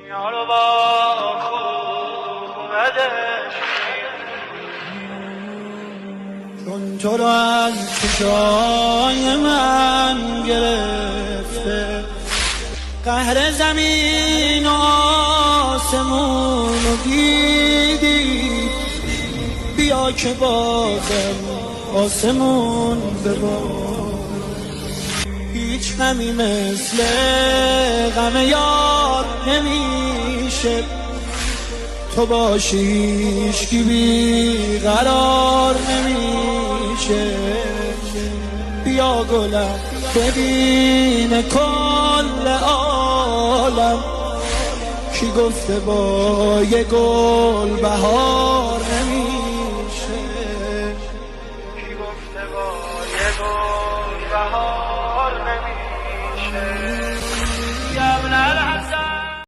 یارو با خوبدش چون تو رو از چشای من گرفته، قهر زمین و آسمون رو دیدی، بیا که بازم آسمون ببار. هیچ غمی مثل غم یار نمیشه، تو باشی هیچکی بی قرار نمیشه. بیا گلم ببین کل عالم، کی گفته با یه گل بهار نمیشه، کی گفته با یه گل بهار نمیشه.